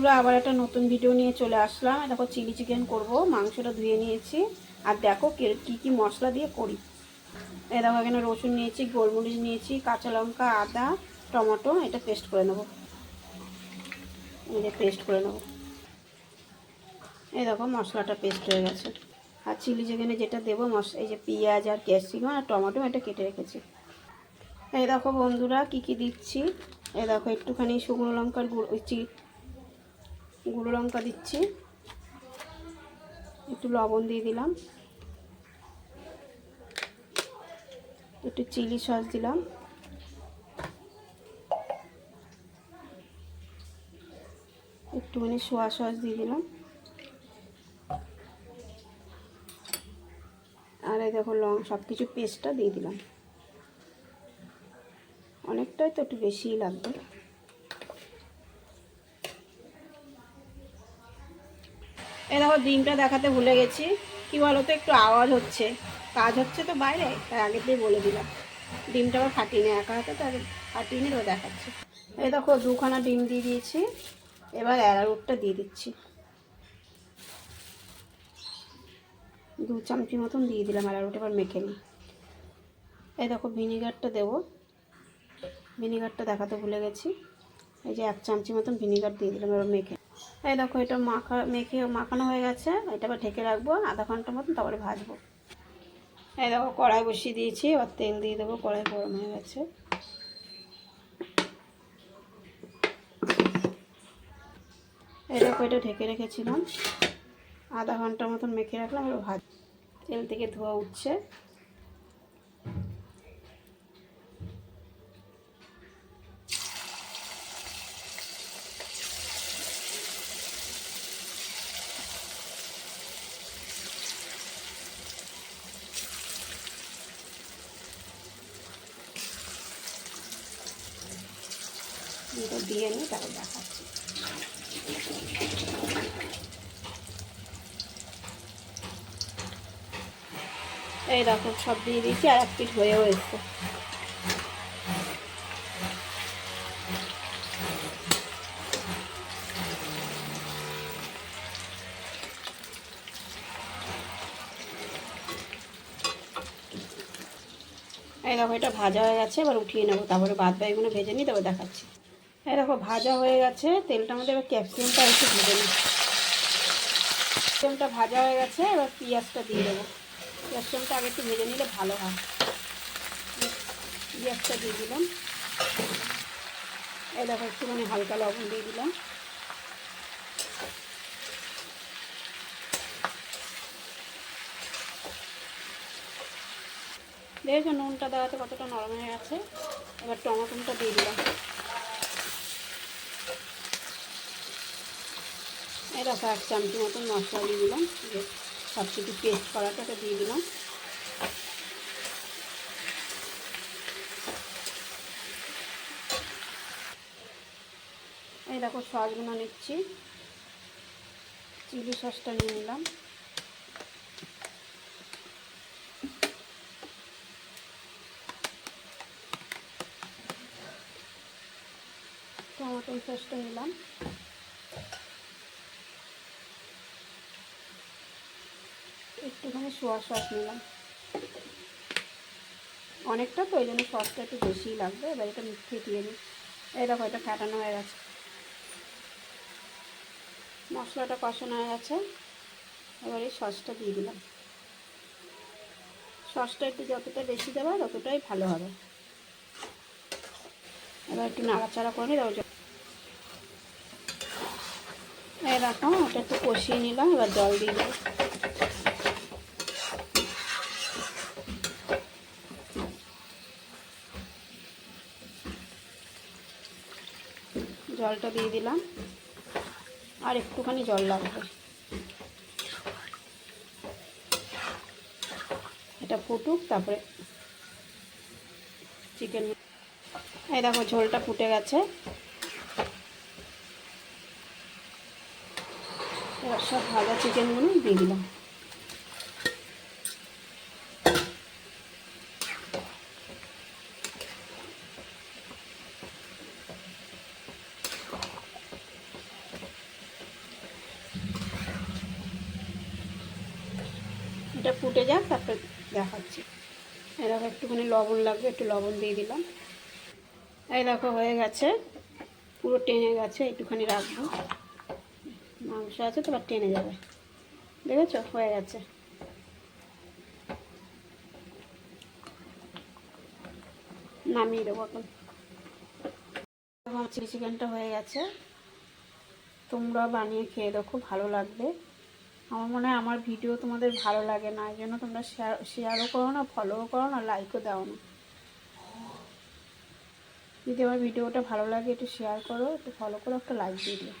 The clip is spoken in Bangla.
বন্ধুরা, আবার একটা নতুন ভিডিও নিয়ে চলে আসলাম। দেখো চিলি চিকেন করব। মাংসটা ধুয়ে নিয়েছি। আর দেখো কি কি মশলা দিয়ে করি। এই দেখো এখানে রসুন নিয়েছি, গোলমরিচ নিয়েছি, কাঁচা লঙ্কা, আদা, টমেটো। এটা পেস্ট করে নেব। পেস্ট করে নেব। এই দেখো মশলাটা পেস্ট হয়ে গেছে। আর চিলি চিকেনে যেটা দেবো এই যে পেঁয়াজ আর ক্যাপসিকাম আর টমেটো এটা কেটে রেখেছি। এই দেখো বন্ধুরা কি কি দিচ্ছি। এই দেখো একটুখানি শুকনো লঙ্কার গুঁড়ো লঙ্কা দিচ্ছি, একটু লবণ দিয়ে দিলাম, একটু চিলি সস দিলাম, একটুখানি সোয়া সস দিয়ে দিলাম। আর এই দেখো সব কিছু পেস্টটা দিয়ে দিলাম। অনেকটাই তো, একটু বেশিই লাগবে। এই দেখো ডিমটা দেখাতে ভুলে গেছি। কি বলো তো, একটু আওয়াজ হচ্ছে, কাজ হচ্ছে তো বাইরে, তাই আগে দিয়ে বলে দিলাম। ডিমটা আবার ফাটিয়ে নিয়ে একা হাতে, তাই ফাটিয়ে নিয়ে দেখাচ্ছি। এই দেখো দুখানা ডিম দিয়ে দিয়েছি। এবার অ্যারারুটটা দিয়ে দিচ্ছি, 2 চামচি মতন দিয়ে দিলাম অ্যারারুট। এবার মেখে নিই। এই দেখো ভিনিগারটা দেবো। ভিনিগারটা দেখাতে ভুলে গেছি। এই যে 1 চামচি মতন ভিনিগার দিয়ে দিলাম। এবার মেখে, এই দেখো এটা মাখানো হয়ে গেছে। এটা আবার ঢেকে রাখবো আধা ঘন্টার মতন, তারপরে ভাজবো। এই দেখো কড়াই বসিয়ে দিয়েছি। এবার তেল দিয়ে দেবো। কড়াই গরম হয়ে গেছে। এই দেখো এটা ঢেকে রেখেছিলাম, আধা ঘন্টার মতন মেখে রাখলাম। এবার ভাজ, তেল থেকে ধোয়া উঠছে। এটা দিয়ে নিই, তারপর দেখাচ্ছি। এই দেখো সব দিয়ে দিয়েছি, আর 1 পিঠ হয়েও এসছে। এই দেখো এটা ভাজা হয়ে গেছে। এবার উঠিয়ে নেবো, তারপরে বাদ বাকিগুলো ভেজে নিই, তারপর দেখাচ্ছি। এই দেখো ভাজা হয়ে গেছে তেলটার মধ্যে। এবার ক্যাপসিকামটা একটু ভেজে নিই। ক্যাপসিকামটা ভাজা হয়ে গেছে। এবার পেঁয়াজটা দিয়ে দেবো। ক্যাপসিকামটা আগে একটু ভেজে নিলে ভালো হয়। পেঁয়াজটা দিয়ে দিলাম। এই দেখো একটুখানি হালকা লবণ দিয়ে দিলাম। দেখো নুনটা দেওয়াতে কতটা নরম হয়ে গেছে। এবার টমেটোটা দিয়ে দিলাম। এই দেখো 1 চামচি মতন মশলা দিয়ে দিলাম। যে সব কিছু পেস্ট করাটা দিয়ে দিলাম। এই দেখো সসগুলো নিচ্ছি। চিলি সসটা নিয়ে নিলাম। টমেটো সসটা নিলাম। একটুখানি সোয়া সস নিলাম। অনেকটা তো, ওই জন্য সসটা একটু বেশিই লাগবে। এবার এটা মিক্সে দিয়ে নিই। এই দেখো এটা ফেটানো হয়ে গেছে। মশলাটা কষানো হয়ে গেছে। এবার এই সসটা দিয়ে দিলাম। সসটা একটু যতটা বেশি দেওয়া ততটাই ভালো হবে। এবার একটু নাড়াচাড়া করে নিই। এই দেখো ওটা একটু কষিয়ে নিলাম। এবার জল দিয়ে দেবো। জলটা দিয়ে দিলাম। আর একটুখানি জল লাগবে। এটা ফুটুক, তারপরে চিকেন। এই দেখো ঝোলটা ফুটে গেছে। এবার সব ভাজা চিকেনগুলো দিয়ে দিলাম। এটা ফুটে যাক, তারপরে দেখাচ্ছি। এই দেখো একটুখানি লবণ লাগবে, একটু লবণ দিয়ে দিলাম। এই দেখো হয়ে গেছে, পুরো টেনে গেছে, একটুখানি রাখবো, মাংস আছে তো আবার টেনে যাবে। দেখেছো হয়ে গেছে। নামিয়ে দেবো এখন। আমার চিলি চিকেনটা হয়ে গেছে, তোমরা বানিয়ে খেয়ে দেখো, ভালো লাগবে। আমার মনে হয় আমার ভিডিও তোমাদের ভালো লাগে না, এই জন্য তোমরা শেয়ারও করো না, ফলোও করো না, লাইকও দাও না। যদি আমার ভিডিওটা ভালো লাগে একটু শেয়ার করো, একটু ফলো করো, একটা লাইক দিয়ে দিও।